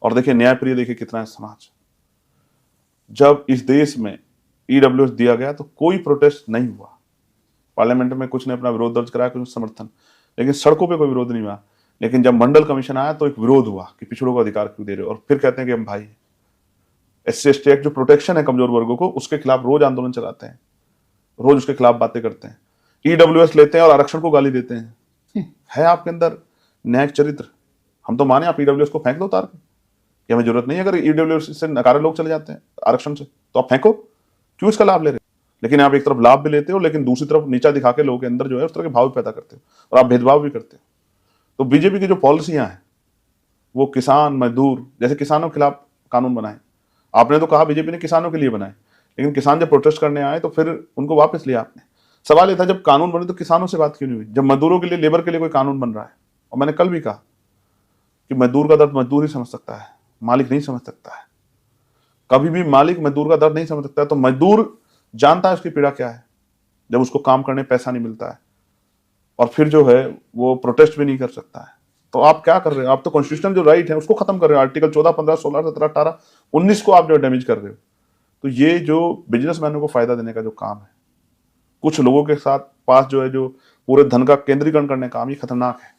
और देखिए न्यायप्रिय देखिए कितना है समाज। जब इस देश में ईडब्ल्यूएस दिया गया तो कोई प्रोटेस्ट नहीं हुआ, पार्लियामेंट में कुछ ने अपना विरोध दर्ज कराया, कुछ समर्थन, लेकिन सड़कों पे कोई विरोध नहीं हुआ। लेकिन जब मंडल कमीशन आया तो एक विरोध हुआ कि पिछड़ों को अधिकार क्यों दे रहे हो, और फिर कहते हैं कि हम भाई हैं। SC/ST एक्ट जो प्रोटेक्शन है कमजोर वर्गों को, उसके खिलाफ रोज आंदोलन चलाते हैं, रोज उसके खिलाफ बातें करते हैं। ईडब्ल्यूएस लेते हैं और आरक्षण को गाली देते हैं। है आपके अंदर न्यायिक चरित्र? हम तो माने आप ईडब्ल्यूएस को फेंक दो उतार के, कि हमें जरूरत नहीं है। अगर ईडब्ल्यूएस से नकारे लोग चले जाते हैं आरक्षण से तो आप फेंको, क्यों इसका लाभ ले रहे हो? लेकिन आप एक तरफ लाभ भी लेते हो, लेकिन दूसरी तरफ नीचा दिखा के लोगों के अंदर जो है उस तरह के भाव भी पैदा करते हो, और आप भेदभाव भी करते हो। तो बीजेपी की जो पॉलिसियां हैं वो किसान मजदूर, जैसे किसानों के खिलाफ कानून बनाए, आपने तो कहा बीजेपी ने किसानों के लिए बनाए, लेकिन किसान जब प्रोटेस्ट करने आए तो फिर उनको वापस लिया आपने। सवाल ये था जब कानून बने तो किसानों से बात क्यों नहीं हुई, जब मजदूरों के लिए, लेबर के लिए कोई कानून बन रहा है। और मैंने कल भी कहा कि मजदूर का दर्द मजदूर ही समझ सकता है, मालिक नहीं समझ सकता है। कभी भी मालिक मजदूर का दर्द नहीं समझ सकता है। तो मजदूर जानता है उसकी पीड़ा क्या है जब उसको काम करने पैसा नहीं मिलता है, और फिर जो है वो प्रोटेस्ट भी नहीं कर सकता है। तो आप क्या कर रहे हो? आप तो कॉन्स्टिट्यूशनल जो राइट है उसको खत्म कर रहे हो। आर्टिकल 14, 15, 16, 17, 18, 19 को आप जो डैमेज कर रहे हो। तो ये जो बिजनेसमैनों को फायदा देने का जो काम है, कुछ लोगों के साथ पास जो है, जो पूरे धन का केंद्रीकरण करने का काम, ये खतरनाक है।